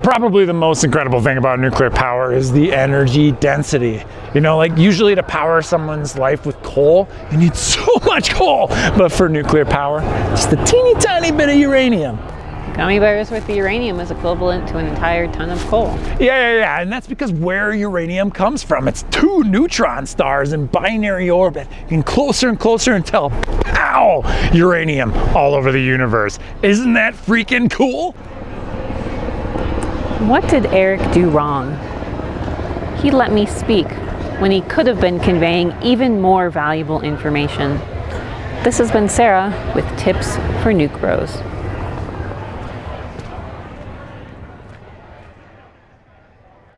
Probably the most incredible thing about nuclear power is the energy density. You know, like usually to power someone's life with coal, you need so much coal. But for nuclear power, just a teeny tiny bit of uranium. Gummy bears with the uranium is equivalent to an entire ton of coal. Yeah. And that's because where uranium comes from. It's 2 neutron stars in binary orbit, getting closer and closer until, pow, uranium all over the universe. Isn't that freaking cool? What did Eric do wrong? He let me speak when he could have been conveying even more valuable information. This has been Sarah with Tips for Nuke Bros.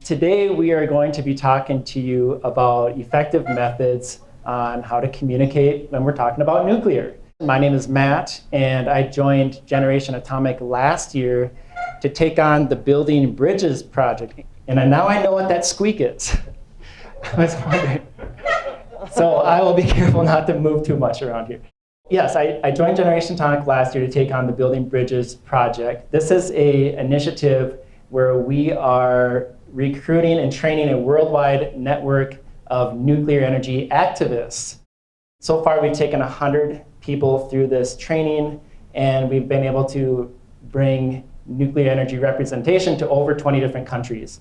Today we are going to be talking to you about effective methods on how to communicate when we're talking about nuclear. My name is Matt, and I joined Generation Atomic last year to take on the Building Bridges project. And now I know what that squeak is. I was wondering. So I will be careful not to move too much around here. Yes, I joined Generation Atomic last year to take on the Building Bridges project. This is an initiative where we are recruiting and training a worldwide network of nuclear energy activists. So far, we've taken 100 people through this training, and we've been able to bring nuclear energy representation to over 20 different countries.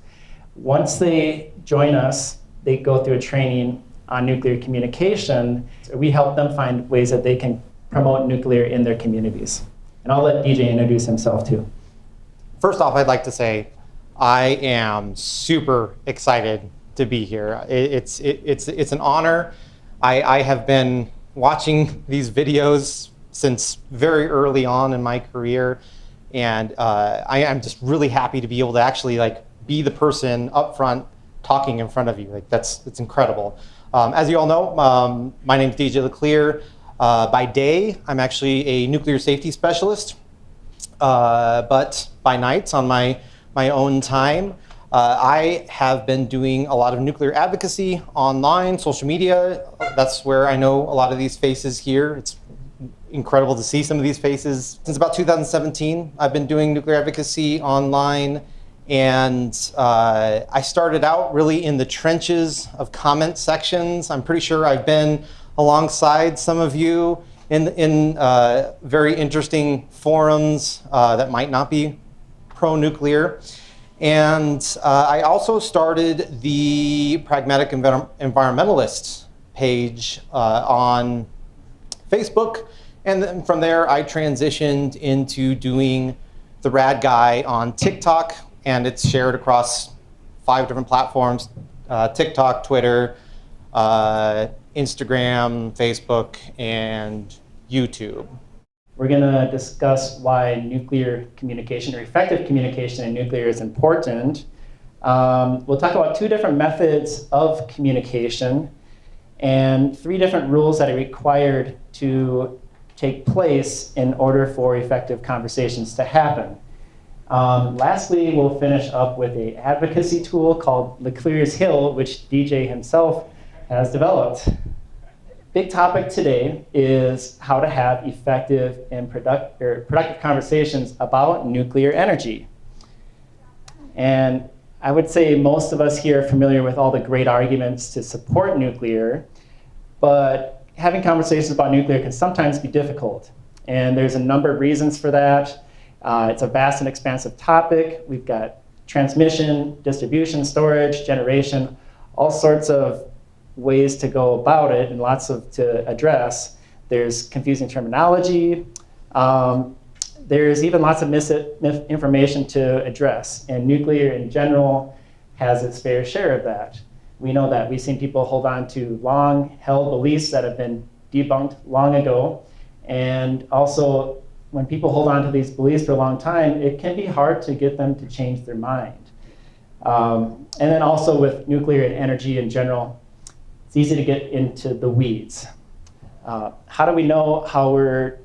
Once they join us, they go through a training on nuclear communication. So we help them find ways that they can promote nuclear in their communities. And I'll let DJ introduce himself too. First off, I'd like to say I am super excited to be here. It's an honor. I have been watching these videos since very early on in my career, and I am just really happy to be able to actually be the person up front talking in front of you. It's incredible. As you all know, my name is DJ LeClear. By day, I'm actually a nuclear safety specialist, but by night, on my own time, I have been doing a lot of nuclear advocacy online, social media. That's where I know a lot of these faces here. It's incredible to see some of these faces. Since about 2017, I've been doing nuclear advocacy online, and I started out really in the trenches of comment sections. I'm pretty sure I've been alongside some of you in very interesting forums that might not be pro-nuclear. And I also started the Pragmatic Environmentalist page on Facebook. And then from there, I transitioned into doing the Rad Guy on TikTok. And it's shared across 5 different platforms: TikTok, Twitter, Instagram, Facebook, and YouTube. We're going to discuss why nuclear communication or effective communication in nuclear is important. We'll talk about 2 different methods of communication and 3 different rules that are required to take place in order for effective conversations to happen. Lastly, we'll finish up with an advocacy tool called LeClear's Hill, which DJ himself has developed. Big topic today is how to have effective and productive conversations about nuclear energy. And I would say most of us here are familiar with all the great arguments to support nuclear, but having conversations about nuclear can sometimes be difficult. And there's a number of reasons for that. It's a vast and expansive topic. We've got transmission, distribution, storage, generation, all sorts of ways to go about it and lots to address. There's confusing terminology. There's even lots of misinformation to address. And nuclear in general has its fair share of that. We know that. We've seen people hold on to long-held beliefs that have been debunked long ago. And also, when people hold on to these beliefs for a long time, it can be hard to get them to change their mind. And then also with nuclear and energy in general, it's easy to get into the weeds. How do we know how we're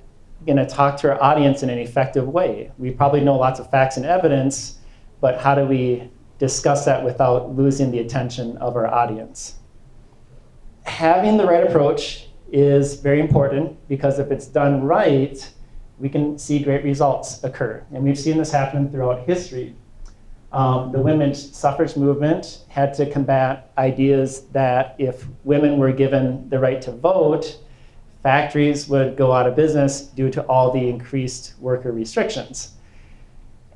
going to talk to our audience in an effective way? We probably know lots of facts and evidence, but how do we discuss that without losing the attention of our audience? Having the right approach is very important, because if it's done right, we can see great results occur. And we've seen this happen throughout history. The women's suffrage movement had to combat ideas that if women were given the right to vote, factories would go out of business due to all the increased worker restrictions.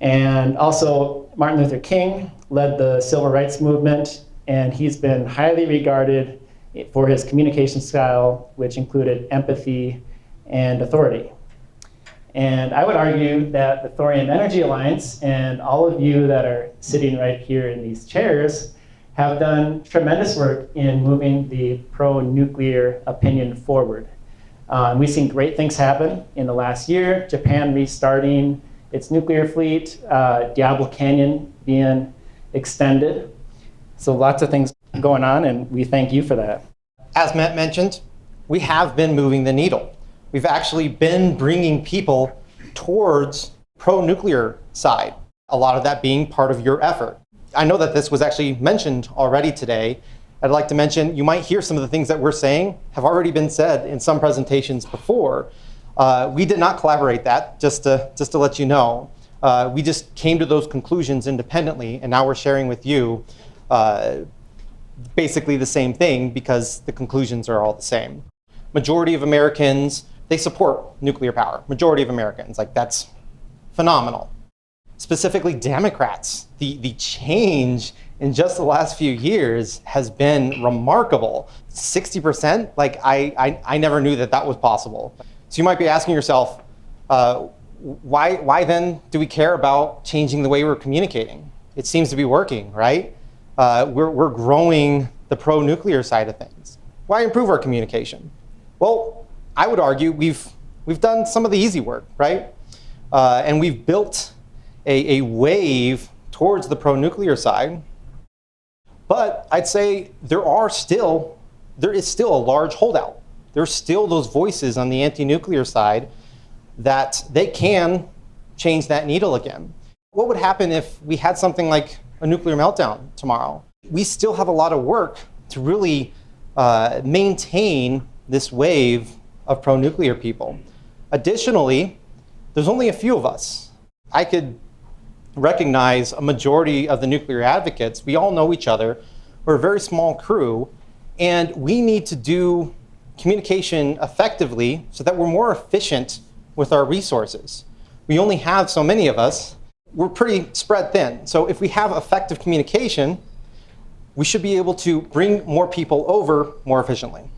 And also, Martin Luther King led the civil rights movement, and he's been highly regarded for his communication style, which included empathy and authority. And I would argue that the Thorium Energy Alliance and all of you that are sitting right here in these chairs have done tremendous work in moving the pro-nuclear opinion forward. We've seen great things happen in the last year. Japan restarting its nuclear fleet, Diablo Canyon being extended. So lots of things going on, and we thank you for that. As Matt mentioned, we have been moving the needle. We've actually been bringing people towards pro-nuclear side, a lot of that being part of your effort. I know that this was actually mentioned already today. I'd like to mention, you might hear some of the things that we're saying have already been said in some presentations before. We did not collaborate that, just to let you know. We just came to those conclusions independently, and now we're sharing with you basically the same thing because the conclusions are all the same. Majority of Americans, they support nuclear power. Majority of Americans, like that's phenomenal. Specifically Democrats, the change in just the last few years has been remarkable. 60%, like I never knew that was possible. So you might be asking yourself, why then do we care about changing the way we're communicating? It seems to be working, right? We're growing the pro-nuclear side of things. Why improve our communication? Well, I would argue we've done some of the easy work, right? And we've built a wave towards the pro-nuclear side. But I'd say there is still a large holdout. There's still those voices on the anti-nuclear side that they can change that needle again. What would happen if we had something like a nuclear meltdown tomorrow? We still have a lot of work to really maintain this wave of pro-nuclear people. Additionally, there's only a few of us. I could recognize a majority of the nuclear advocates. We all know each other. We're a very small crew, and we need to do communication effectively so that we're more efficient with our resources. We only have so many of us. We're pretty spread thin. So if we have effective communication, we should be able to bring more people over more efficiently.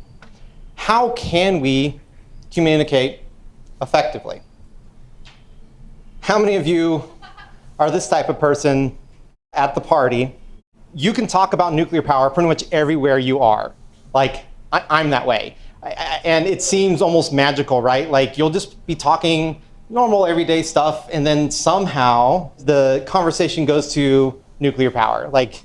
How can we communicate effectively? How many of you are this type of person at the party? You can talk about nuclear power pretty much everywhere you are. Like, I'm that way. And it seems almost magical, right? Like, you'll just be talking normal everyday stuff, and then somehow the conversation goes to nuclear power. Like,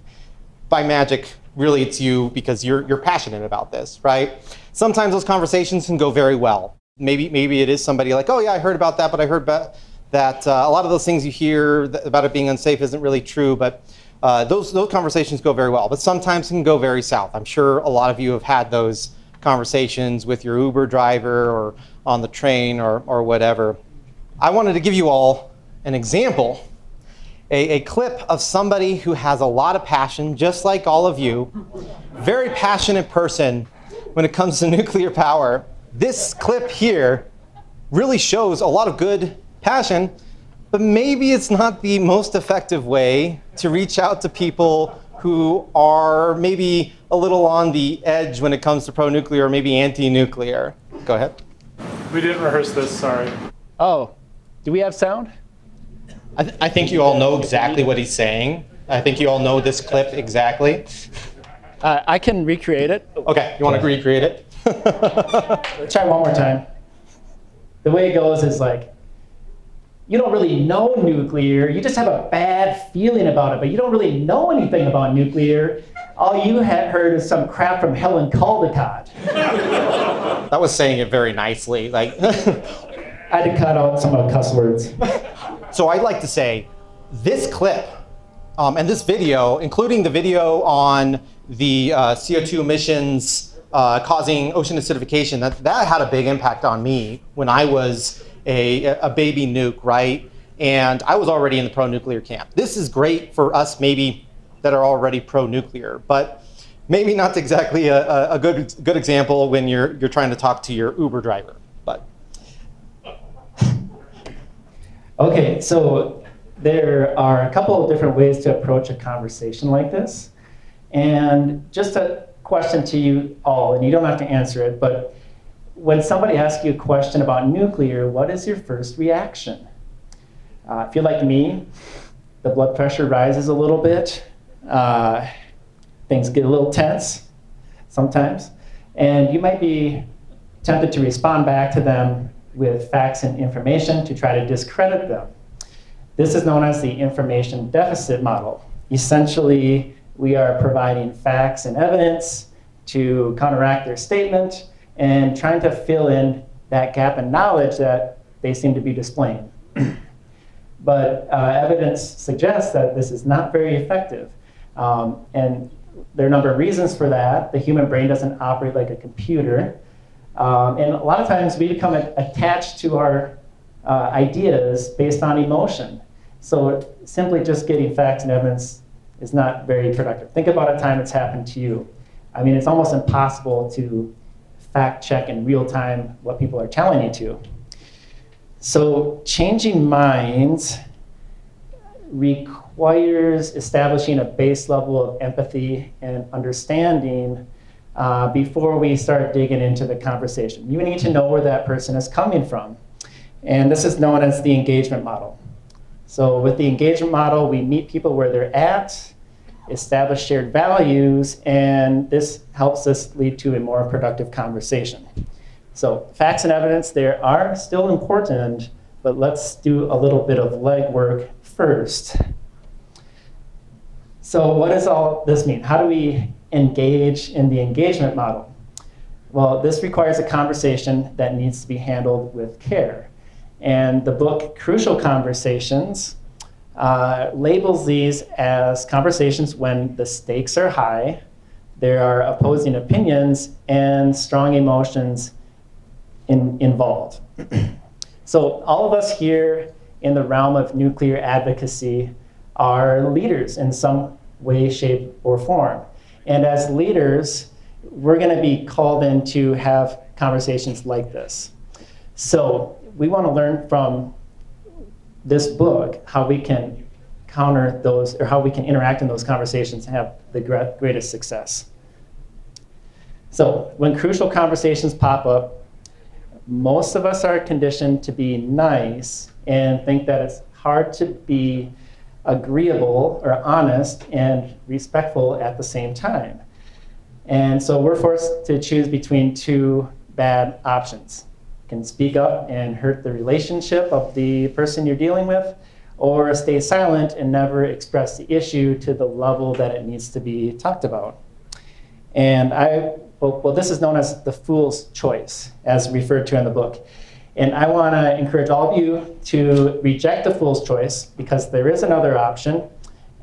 by magic, really it's you because you're passionate about this, right? Sometimes those conversations can go very well. Maybe it is somebody like, oh yeah, I heard about that, but I heard that a lot of those things you hear about it being unsafe isn't really true, but those conversations go very well. But sometimes it can go very south. I'm sure a lot of you have had those conversations with your Uber driver or on the train or whatever. I wanted to give you all an example, a clip of somebody who has a lot of passion, just like all of you, very passionate person when it comes to nuclear power. This clip here really shows a lot of good passion, but maybe it's not the most effective way to reach out to people who are maybe a little on the edge when it comes to pro-nuclear or maybe anti-nuclear. Go ahead. We didn't rehearse this, sorry. Oh, do we have sound? I think you all know exactly what he's saying. I think you all know this clip exactly. I can recreate it. Okay, you want to recreate it? Let's try one more time. The way it goes is like, you don't really know nuclear, you just have a bad feeling about it, but you don't really know anything about nuclear. All you had heard is some crap from Helen Caldecott. That was saying it very nicely. Like, I had to cut out some of the cuss words. So I'd like to say this clip and this video, including the video on the CO2 emissions causing ocean acidification, that had a big impact on me when I was a baby nuke, right? And I was already in the pro-nuclear camp. This is great for us maybe that are already pro-nuclear, but maybe not exactly a good example when you're trying to talk to your Uber driver. But okay, so there are a couple of different ways to approach a conversation like this. And just a question to you all, and you don't have to answer it, but when somebody asks you a question about nuclear, what is your first reaction? If you're like me, the blood pressure rises a little bit. Things get a little tense sometimes. And you might be tempted to respond back to them with facts and information to try to discredit them. This is known as the information deficit model. Essentially, we are providing facts and evidence to counteract their statement and trying to fill in that gap in knowledge that they seem to be displaying. But evidence suggests that this is not very effective. And there are a number of reasons for that. The human brain doesn't operate like a computer. And a lot of times we become attached to our ideas based on emotion. So simply just getting facts and evidence is not very productive. Think about a time it's happened to you. I mean, it's almost impossible to fact check in real time what people are telling you to. So changing minds requires establishing a base level of empathy and understanding before we start digging into the conversation. You need to know where that person is coming from. And this is known as the engagement model. So with the engagement model, we meet people where they're at, establish shared values, and this helps us lead to a more productive conversation. So facts and evidence, they are still important, but let's do a little bit of legwork first. So what does all this mean? How do we engage in the engagement model? Well, this requires a conversation that needs to be handled with care. And the book Crucial Conversations labels these as conversations when the stakes are high, there are opposing opinions, and strong emotions involved. So all of us here in the realm of nuclear advocacy are leaders in some way, shape, or form. And as leaders, we're going to be called in to have conversations like this. So we want to learn from this book how we can counter those, or how we can interact in those conversations and have the greatest success. So when crucial conversations pop up, most of us are conditioned to be nice and think that it's hard to be agreeable or honest and respectful at the same time. And so we're forced to choose between two bad options. You can speak up and hurt the relationship of the person you're dealing with, or stay silent and never express the issue to the level that it needs to be talked about. And well, this is known as the fool's choice, as referred to in the book. And I want to encourage all of you to reject the fool's choice, because there is another option,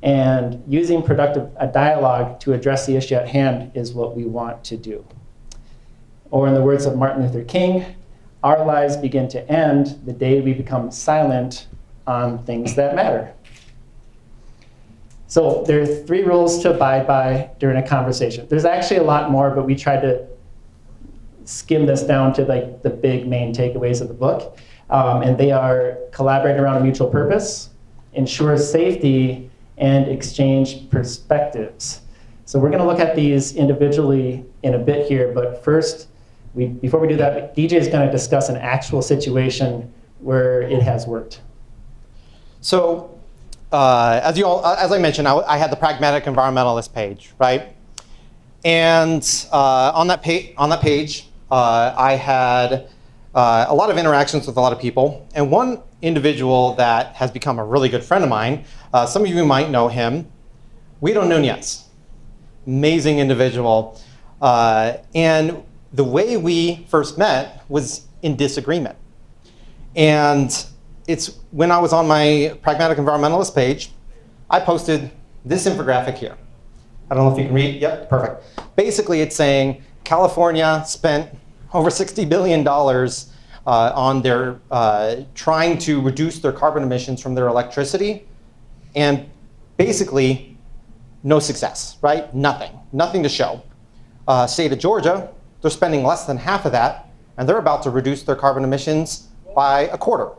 and using productive dialogue to address the issue at hand is what we want to do. Or in the words of Martin Luther King, our lives begin to end the day we become silent on things that matter. So there are 3 rules to abide by during a conversation. There's actually a lot more, but we tried to skim this down to like the big main takeaways of the book. And they are: collaborate around a mutual purpose, ensure safety, and exchange perspectives. So we're going to look at these individually in a bit here, but first, before we do that, DJ is going to discuss an actual situation where it has worked. So, as I mentioned, I had the pragmatic environmentalist page, right? And on that page, I had a lot of interactions with a lot of people. And one individual that has become a really good friend of mine, some of you might know him, Guido Nunez. Amazing individual. And the way we first met was in disagreement. And it's when I was on my pragmatic environmentalist page, I posted this infographic here. I don't know if you can read. Yep, perfect. Basically, it's saying California spent over $60 billion on their trying to reduce their carbon emissions from their electricity, and basically no success, right? Nothing to show. State of Georgia, they're spending less than half of that, and they're about to reduce their carbon emissions by a quarter.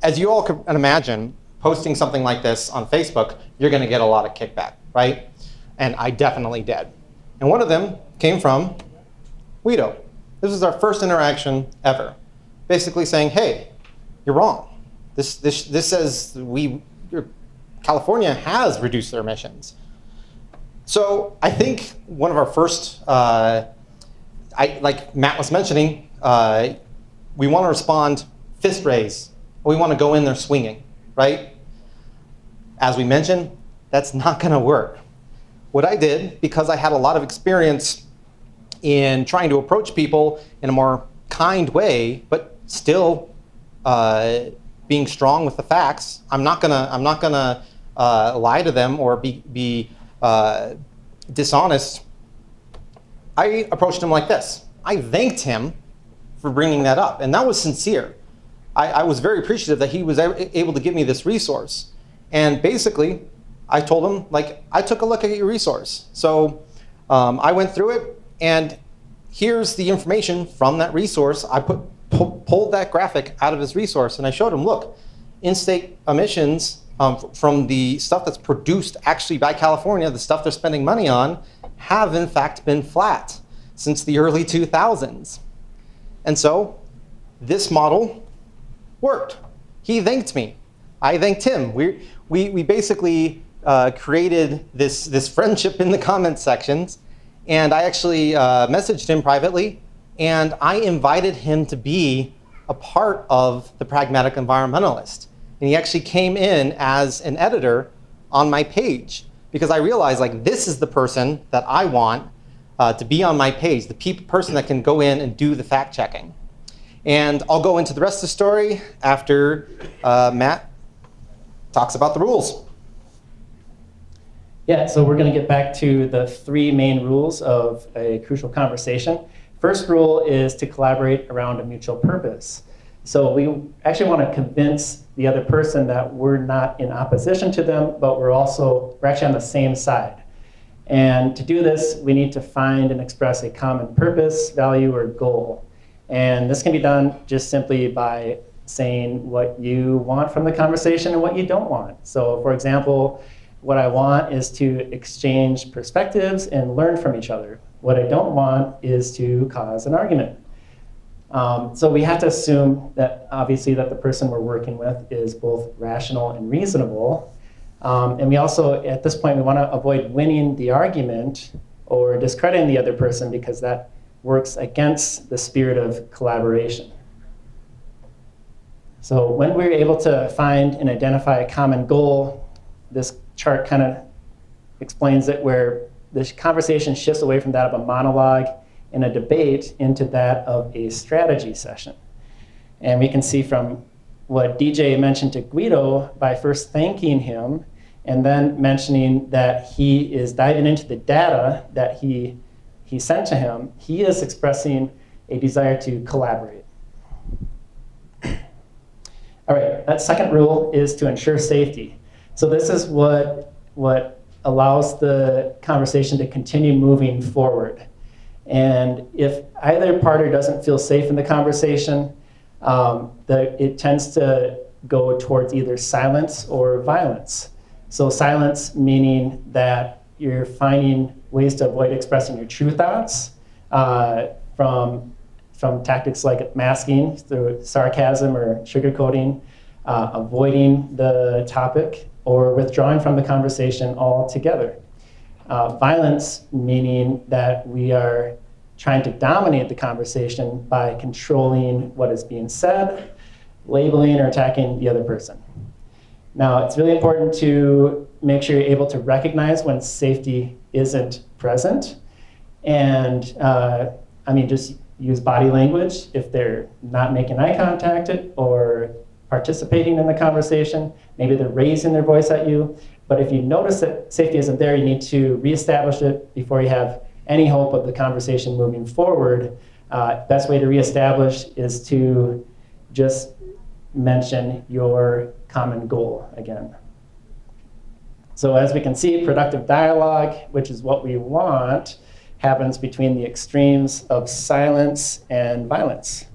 As you all can imagine, posting something like this on Facebook, you're going to get a lot of kickback, right? And I definitely did. And one of them came from Guido. This was our first interaction ever, basically saying, "Hey, you're wrong. This says California has reduced their emissions." So I think one of our first, like Matt was mentioning, we want to respond fist raise. We want to go in there swinging, right? As we mentioned, that's not going to work. What I did, because I had a lot of experience in trying to approach people in a more kind way, but still being strong with the facts, I'm not gonna lie to them or be dishonest. I approached him like this. I thanked him for bringing that up, and that was sincere. I was very appreciative that he was able to give me this resource. And basically, I told him, like, I took a look at your resource. So I went through it, and here's the information from that resource. I pulled that graphic out of his resource, and I showed him, look, in-state emissions from the stuff that's produced actually by California, the stuff they're spending money on, have in fact been flat since the early 2000s. And so this model worked. He thanked me. I thanked him. We basically created this friendship in the comments sections, and I actually messaged him privately, and I invited him to be a part of the Pragmatic Environmentalist. And he actually came in as an editor on my page, because I realized, like, this is the person that I want to be on my page, the person that can go in and do the fact checking. And I'll go into the rest of the story after Matt talks about the rules. Yeah, so we're going to get back to the three main rules of a crucial conversation. First rule is to collaborate around a mutual purpose. So we actually want to convince the other person that we're not in opposition to them, but we're actually on the same side. And to do this, we need to find and express a common purpose, value, or goal. And this can be done just simply by saying what you want from the conversation and what you don't want. So for example, what I want is to exchange perspectives and learn from each other. What I don't want is to cause an argument. So we have to assume that obviously that the person we're working with is both rational and reasonable. And we also, at this point, we want to avoid winning the argument or discrediting the other person, because that works against the spirit of collaboration. So when we're able to find and identify a common goal, this chart kind of explains it, where the conversation shifts away from that of a monologue and a debate into that of a strategy session. And we can see from what DJ mentioned to Guido, by first thanking him and then mentioning that he is diving into the data that he sent to him, he is expressing a desire to collaborate. All right, that second rule is to ensure safety. So this is what allows the conversation to continue moving forward. And if either party doesn't feel safe in the conversation, it tends to go towards either silence or violence. So silence meaning that you're finding ways to avoid expressing your true thoughts from tactics like masking through sarcasm or sugarcoating, avoiding the topic, or withdrawing from the conversation altogether. Violence meaning that we are trying to dominate the conversation by controlling what is being said, labeling or attacking the other person. Now, it's really important to make sure you're able to recognize when safety isn't present. And just use body language if they're not making eye contact or participating in the conversation. Maybe they're raising their voice at you. But if you notice that safety isn't there, you need to reestablish it before you have any hope of the conversation moving forward Best way to reestablish is to just mention your common goal again. So as we can see, productive dialogue, which is what we want, happens between the extremes of silence and violence.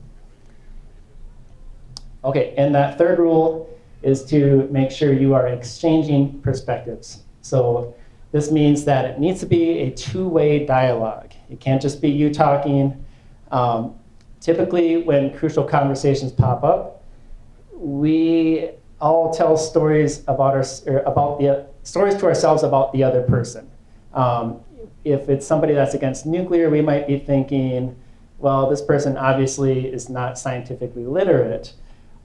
Okay, and that third rule is to make sure you are exchanging perspectives. So this means that it needs to be a two-way dialogue. It can't just be you talking. Typically, when crucial conversations pop up, we all tell stories about stories to ourselves about the other person. If it's somebody that's against nuclear, we might be thinking, well, this person obviously is not scientifically literate.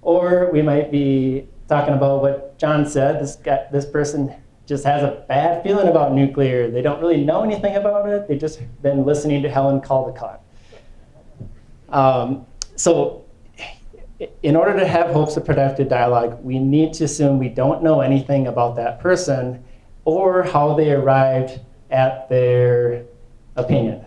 Or we might be talking about what John said, this person just has a bad feeling about nuclear. They don't really know anything about it. They've just been listening to Helen Caldicott. So in order to have hopes of productive dialogue, we need to assume we don't know anything about that person or how they arrived at their opinion.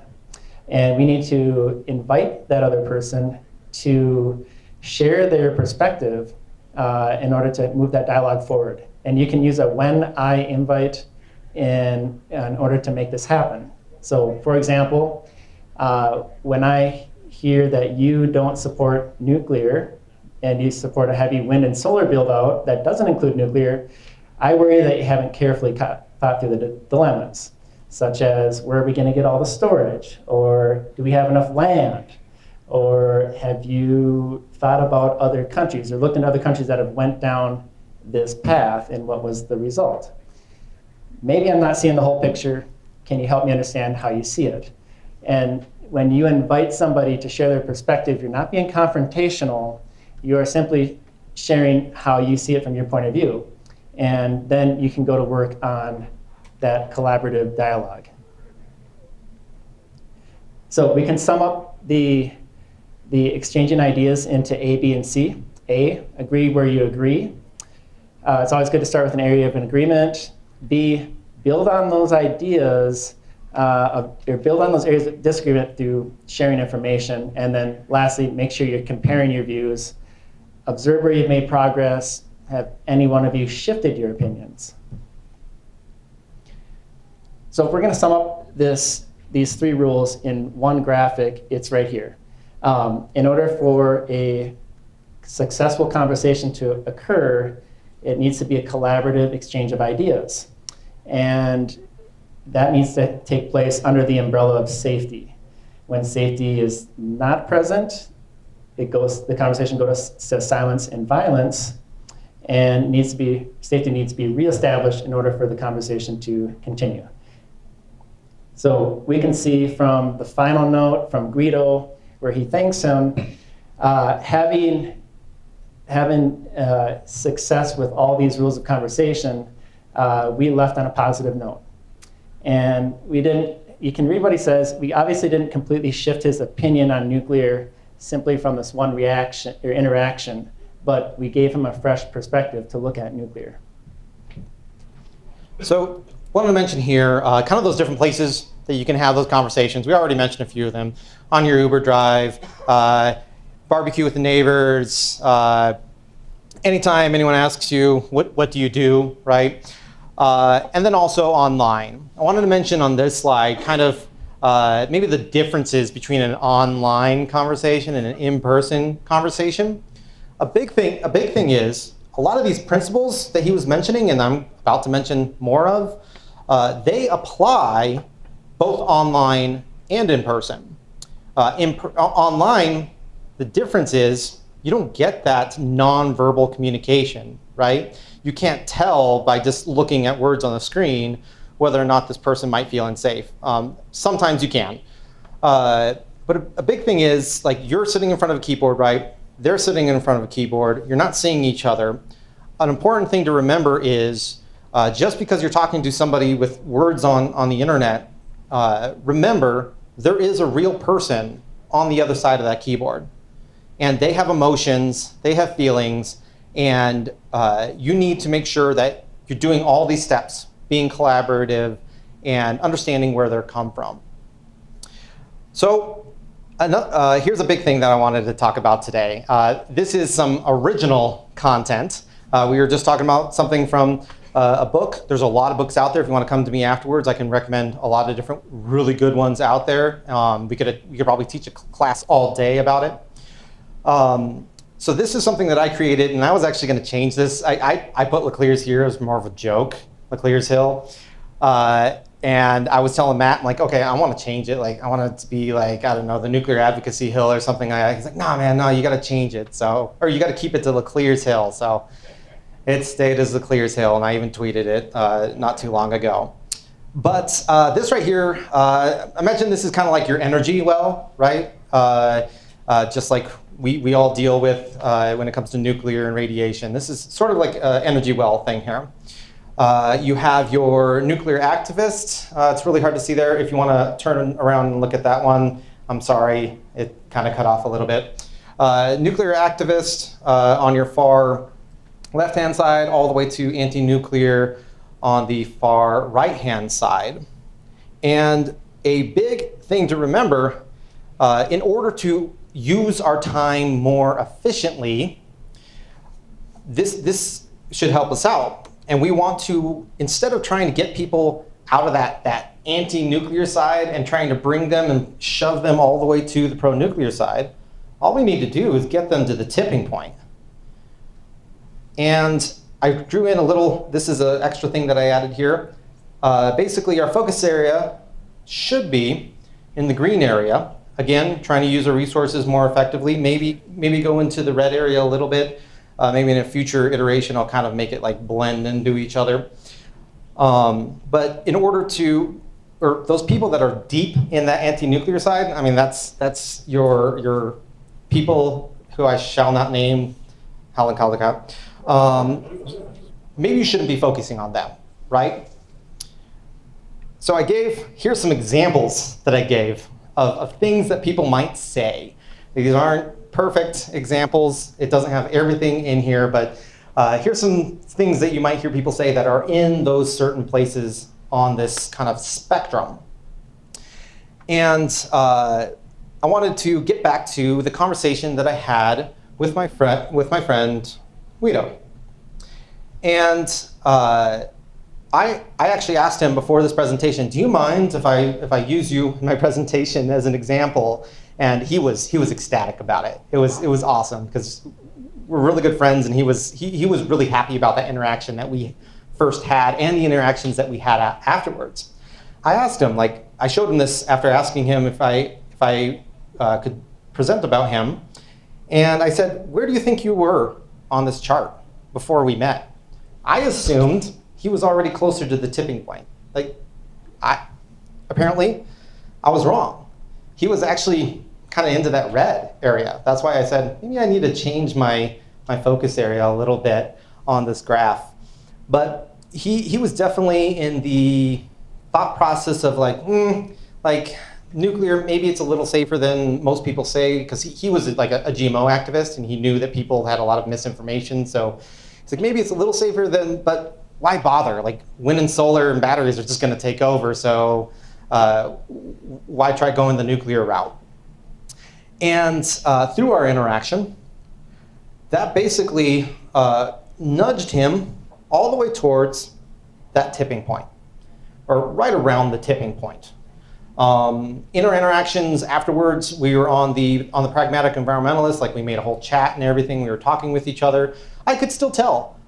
And we need to invite that other person to share their perspective in order to move that dialogue forward. And you can use a when I invite in order to make this happen. So for example, when I hear that you don't support nuclear and you support a heavy wind and solar build out that doesn't include nuclear, I worry that you haven't carefully thought through the dilemmas, such as where are we going to get all the storage? Or do we have enough land? Or have you thought about other countries or looked into other countries that have went down this path and what was the result? Maybe I'm not seeing the whole picture. Can you help me understand how you see it? And when you invite somebody to share their perspective, you're not being confrontational. You're simply sharing how you see it from your point of view. And then you can go to work on that collaborative dialogue. So we can sum up the exchanging ideas into A, B, and C. A, agree where you agree. It's always good to start with an area of an agreement. B, build on those ideas, or build on those areas of disagreement through sharing information. And then lastly, make sure you're comparing your views. Observe where you've made progress. Have any one of you shifted your opinions? So if we're going to sum up these three rules in one graphic, it's right here. In order for a successful conversation to occur, it needs to be a collaborative exchange of ideas. And that needs to take place under the umbrella of safety. When safety is not present, the conversation goes to silence and violence, and safety needs to be reestablished in order for the conversation to continue. So we can see from the final note from Guido, where he thanks him, having success with all these rules of conversation, we left on a positive note. And you can read what he says. We obviously didn't completely shift his opinion on nuclear simply from this one reaction or interaction, but we gave him a fresh perspective to look at nuclear. So wanted to mention here kind of those different places that you can have those conversations. We already mentioned a few of them. On your Uber drive, barbecue with the neighbors, anytime anyone asks you, what do you do, right? And then also online. I wanted to mention on this slide kind of maybe the differences between an online conversation and an in-person conversation. A big thing is a lot of these principles that he was mentioning, and I'm about to mention more of, they apply both online and in person. Online, the difference is you don't get that non-verbal communication, right? You can't tell by just looking at words on the screen whether or not this person might feel unsafe. Sometimes you can. But a big thing is, like, you're sitting in front of a keyboard, right? They're sitting in front of a keyboard. You're not seeing each other. An important thing to remember is just because you're talking to somebody with words on the internet, remember there is a real person on the other side of that keyboard. And they have emotions, they have feelings, and you need to make sure that you're doing all these steps, being collaborative and understanding where they're come from. So Here's a big thing that I wanted to talk about today. This is some original content. We were just talking about something from a book. There's a lot of books out there. If you want to come to me afterwards, I can recommend a lot of different really good ones out there. We could probably teach a class all day about it. So this is something that I created, and I was actually going to change this. I put LeClear's here as more of a joke, LeClear's Hill. And I was telling Matt, I'm like, okay, I want to change it. Like, I want it to be like, I don't know, the nuclear advocacy hill or something like that. He's like, nah, man, no, you got to change it. So, or you got to keep it to LeClear's Hill. So it stayed as LeClear's Hill, and I even tweeted it not too long ago. But this right here, I mentioned this is kind of like your energy well, right? Just like we all deal with when it comes to nuclear and radiation. This is sort of like an energy well thing here. You have your nuclear activist. It's really hard to see there. If you want to turn around and look at that one, I'm sorry, it kind of cut off a little bit. Nuclear activist on your far left-hand side, all the way to anti-nuclear on the far right-hand side. And a big thing to remember, in order to use our time more efficiently, this should help us out. And we want to, instead of trying to get people out of that anti-nuclear side and trying to bring them and shove them all the way to the pro-nuclear side, all we need to do is get them to the tipping point. And I drew in a little, this is an extra thing that I added here. Basically, our focus area should be in the green area. Again, trying to use our resources more effectively. Maybe go into the red area a little bit. Maybe in a future iteration, I'll kind of make it like blend into each other. But in order to, or those people that are deep in that anti-nuclear side, I mean, that's your people who I shall not name, Howlin' Caldecott. Maybe you shouldn't be focusing on them, right? So here's some examples that I gave of things that people might say. These aren't perfect examples. It doesn't have everything in here, but here's some things that you might hear people say that are in those certain places on this kind of spectrum. And I wanted to get back to the conversation that I had with my friend Guido. And I actually asked him before this presentation, do you mind if I use you in my presentation as an example? And he was ecstatic about it. It was awesome because we're really good friends, and he was really happy about that interaction that we first had and the interactions that we had afterwards. I asked him, like, I showed him this after asking him if I could present about him, and I said, where do you think you were on this chart before we met? I assumed he was already closer to the tipping point. Like, apparently I was wrong. He was actually kind of into that red area. That's why I said, maybe I need to change my focus area a little bit on this graph. But he was definitely in the thought process of like nuclear, maybe it's a little safer than most people say, because he was like a GMO activist, and he knew that people had a lot of misinformation. So it's like, maybe it's a little safer but why bother? Like, wind and solar and batteries are just going to take over. So why try going the nuclear route? And through our interaction, that basically nudged him all the way towards that tipping point, or right around the tipping point. In our interactions afterwards, we were on the pragmatic environmentalist, like we made a whole chat and everything. We were talking with each other. I could still tell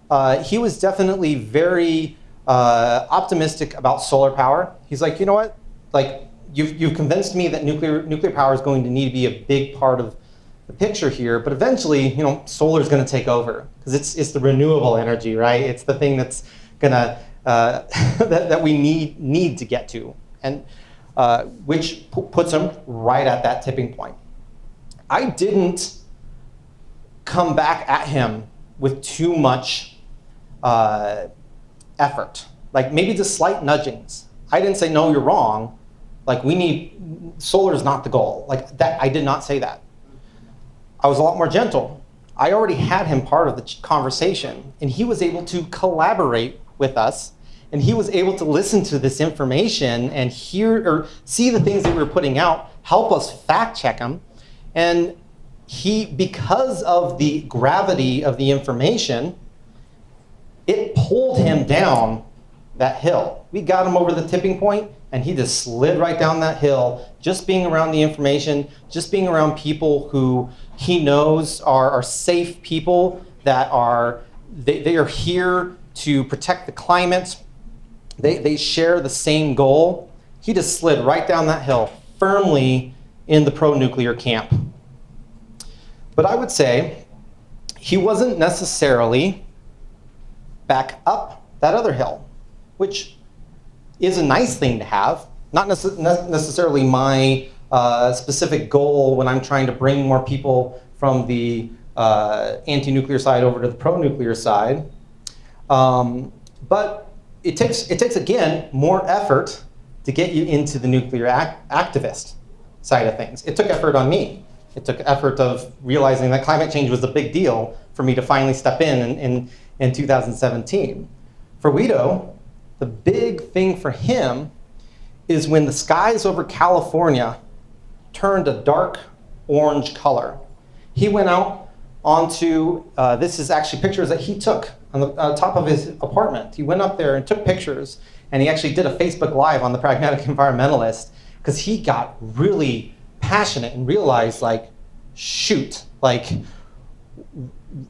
he was definitely very optimistic about solar power. He's like, you know what? Like, you've convinced me that nuclear power is going to need to be a big part of the picture here, but eventually, solar is going to take over because it's the renewable energy, right? It's the thing that's gonna that we need to get to, and which puts him right at that tipping point. I didn't come back at him with too much effort, like maybe just slight nudgings. I didn't say, no, you're wrong. Like, solar is not the goal. Like that, I did not say that. I was a lot more gentle. I already had him part of the conversation, and he was able to collaborate with us, and he was able to listen to this information and hear or see the things that we were putting out help us fact check him. And because of the gravity of the information, it pulled him down that hill. We got him over the tipping point, and he just slid right down that hill, just being around the information, just being around people who he knows are safe people, that they are here to protect the climate. They share the same goal. He just slid right down that hill, firmly in the pro-nuclear camp. But I would say he wasn't necessarily back up that other hill, which is a nice thing to have. Not necessarily my specific goal when I'm trying to bring more people from the anti-nuclear side over to the pro-nuclear side. But it takes, again, more effort to get you into the nuclear activist side of things. It took effort on me. It took effort of realizing that climate change was a big deal for me to finally step in 2017. For Guido, the big thing for him is when the skies over California turned a dark orange color. He went out onto, this is actually pictures that he took on the top of his apartment. He went up there and took pictures, and he actually did a Facebook Live on the Pragmatic Environmentalist, because he got really passionate and realized, like, shoot, like,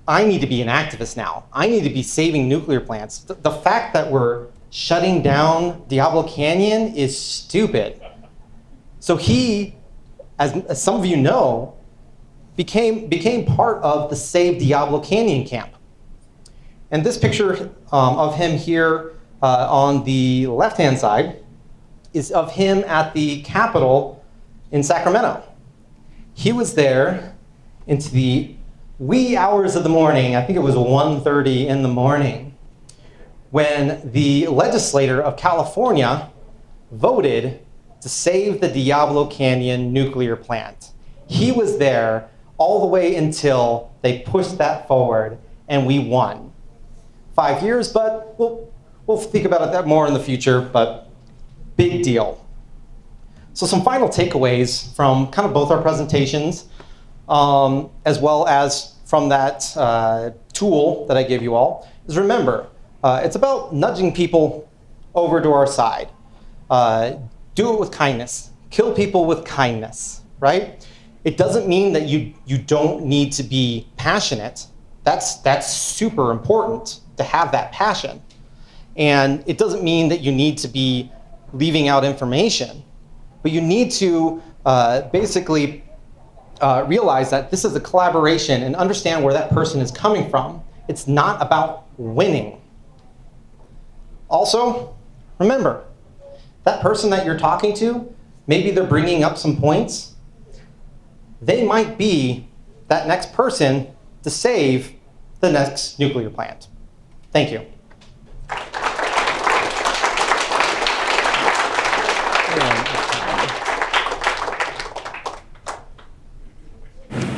I need to be an activist now. I need to be saving nuclear plants. The fact that we're shutting down Diablo Canyon is stupid. So he, as some of you know, became part of the Save Diablo Canyon camp. And this picture of him here on the left-hand side is of him at the Capitol in Sacramento. He was there into the wee hours of the morning. I think it was 1:30 in the morning, when the legislature of California voted to save the Diablo Canyon nuclear plant. He was there all the way until they pushed that forward, and we won. 5 years, but we'll think about that more in the future, but big deal. So some final takeaways from kind of both our presentations, as well as from that tool that I gave you all, is remember, it's about nudging people over to our side. Do it with kindness. Kill people with kindness, right? It doesn't mean that you don't need to be passionate. That's super important to have that passion. And it doesn't mean that you need to be leaving out information, but you need to basically realize that this is a collaboration and understand where that person is coming from. It's not about winning. Also, remember, that person that you're talking to, maybe they're bringing up some points. They might be that next person to save the next nuclear plant. Thank you.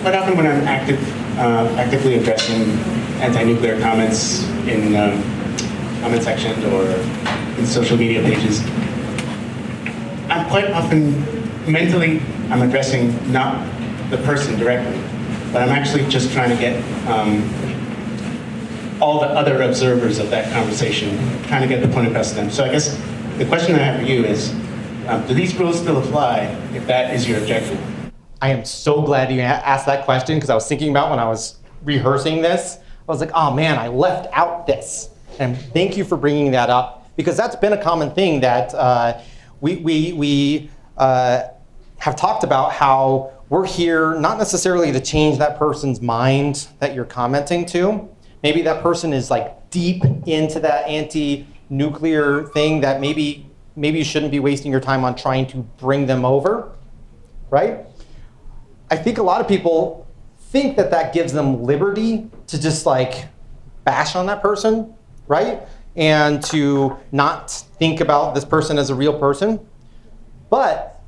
Quite often when I'm actively addressing anti-nuclear comments in comment sections or in social media pages, I'm quite often mentally, I'm addressing not the person directly, but I'm actually just trying to get all the other observers of that conversation, trying to get the point across to them. So I guess the question I have for you is, do these rules still apply if that is your objective? I am so glad you asked that question, because I was thinking about when I was rehearsing this. I was like, oh man, I left out this. And thank you for bringing that up, because that's been a common thing that we have talked about, how we're here not necessarily to change that person's mind that you're commenting to. Maybe that person is like deep into that anti-nuclear thing that maybe you shouldn't be wasting your time on trying to bring them over, right? I think a lot of people think that that gives them liberty to just like bash on that person, right? And to not think about this person as a real person. But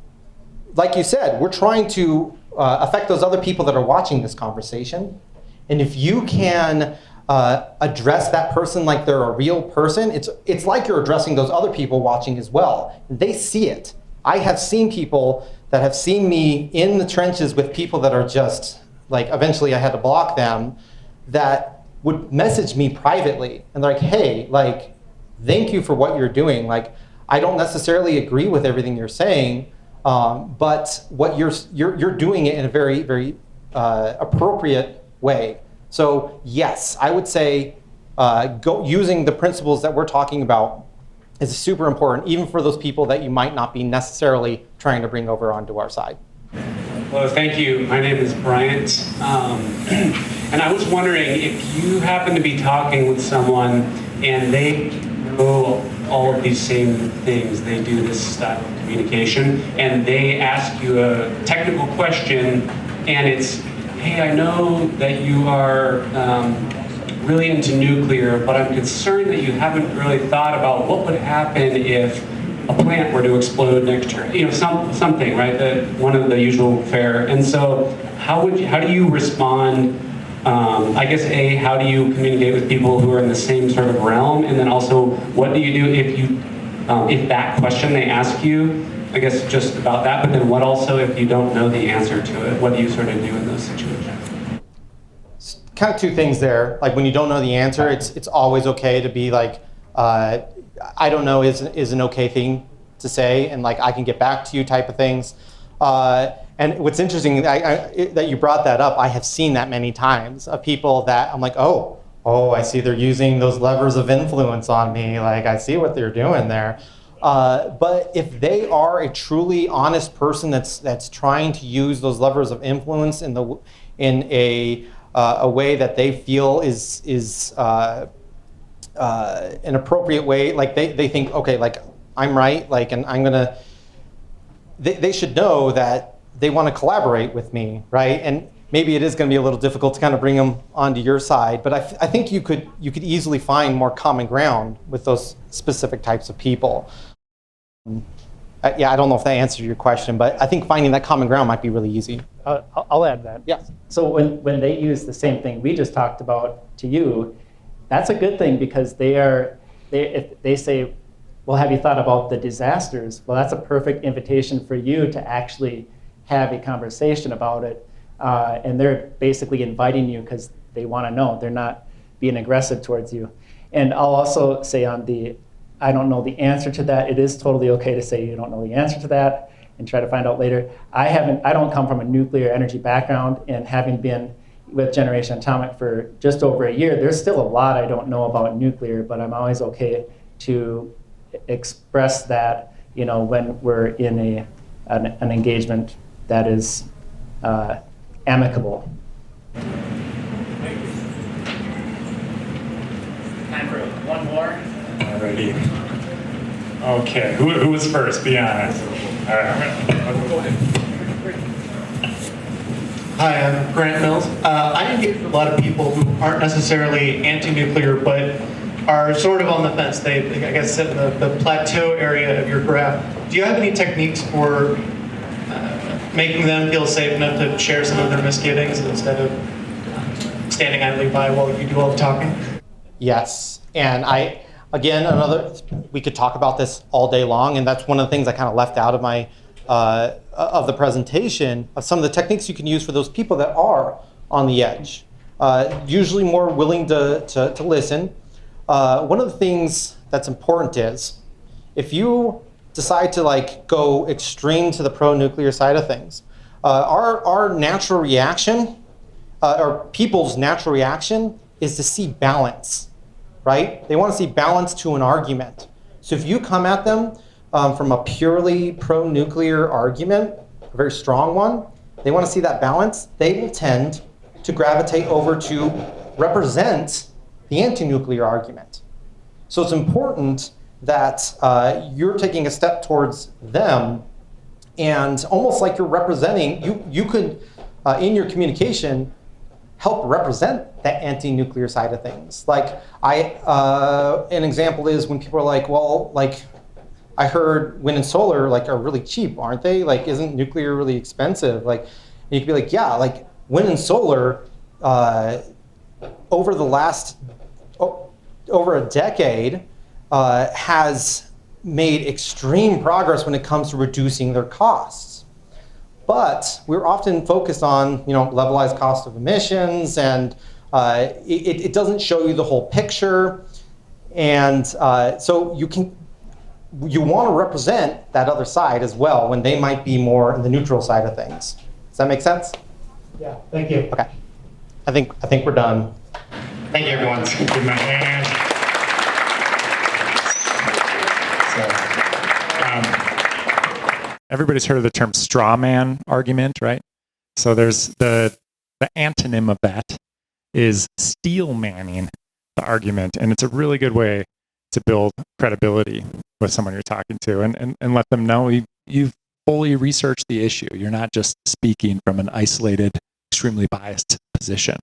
like you said, we're trying to affect those other people that are watching this conversation. And if you can address that person like they're a real person, it's like you're addressing those other people watching as well. They see it. I have seen people that have seen me in the trenches with people that are just, like, eventually I had to block them, that would message me privately. And they're like, hey, like, thank you for what you're doing. Like, I don't necessarily agree with everything you're saying, but what you're doing it in a very, very appropriate way. So yes, I would say using the principles that we're talking about is super important, even for those people that you might not be necessarily trying to bring over onto our side. Well, thank you. My name is Bryant. And I was wondering if you happen to be talking with someone and they know all of these same things, they do this style of communication, and they ask you a technical question, and it's, hey, I know that you are really into nuclear, but I'm concerned that you haven't really thought about what would happen if a plant were to explode next year. You know, something, right? One of the usual fare. And so, how do you respond? I guess how do you communicate with people who are in the same sort of realm? And then also, what do you do if that question they ask you? I guess just about that. But then, what also if you don't know the answer to it? What do you sort of do in those situations? Kind of two things there. Like when you don't know the answer, it's always okay to be like, I don't know is an okay thing to say, and like I can get back to you type of things. And what's interesting that you brought that up, I have seen that many times of people that I'm like, oh, I see they're using those levers of influence on me. Like I see what they're doing there. But if they are a truly honest person that's trying to use those levers of influence in a way that they feel is an appropriate way, like they think, okay, like I'm right, like, and I'm gonna, they should know that they want to collaborate with me, right? And maybe it is going to be a little difficult to kind of bring them onto your side, but I think you could easily find more common ground with those specific types of people. Yeah, I don't know if that answered your question, but I think finding that common ground might be really easy. I'll add that. Yeah. So when they use the same thing we just talked about to you, that's a good thing, because if they say, well, have you thought about the disasters? Well, that's a perfect invitation for you to actually have a conversation about it. And they're basically inviting you because they want to know. They're not being aggressive towards you. And I'll also say I don't know the answer to that. It is totally okay to say you don't know the answer to that and try to find out later. I don't come from a nuclear energy background, and having been with Generation Atomic for just over a year, there's still a lot I don't know about nuclear, but I'm always okay to express that, when we're in an engagement that is amicable. Time for one more. Alrighty. Okay, who was first? Be honest. All right, go ahead. Hi, I'm Grant Mills. I engage with a lot of people who aren't necessarily anti-nuclear, but are sort of on the fence. They, I guess, sit in the plateau area of your graph. Do you have any techniques for making them feel safe enough to share some of their misgivings instead of standing idly by while you do all the talking? Yes, and we could talk about this all day long, and that's one of the things I kind of left out of my of the presentation, of some of the techniques you can use for those people that are on the edge, usually more willing to listen. One of the things that's important is, if you decide to go extreme to the pro-nuclear side of things, our natural reaction, or people's natural reaction, is to see balance, right? They want to see balance to an argument. So if you come at them from a purely pro-nuclear argument, a very strong one, they want to see that balance, they will tend to gravitate over to represent the anti-nuclear argument. So it's important that you're taking a step towards them, and almost like you're representing, you could, in your communication, help represent that anti-nuclear side of things. An example is when people are like, well, I heard wind and solar are really cheap, aren't they? Isn't nuclear really expensive? And you could be like, yeah, wind and solar, over a decade, has made extreme progress when it comes to reducing their costs. But we're often focused on, levelized cost of emissions, and it doesn't show you the whole picture. And so you want to represent that other side as well when they might be more in the neutral side of things. Does that make sense? Yeah, thank you. Okay. I think we're done. Thank you, everyone. Good night. Everybody's heard of the term straw man argument, right? So there's the antonym of that is steel manning the argument, and it's a really good way to build credibility with someone you're talking to, and let them know you've fully researched the issue. You're not just speaking from an isolated, extremely biased position.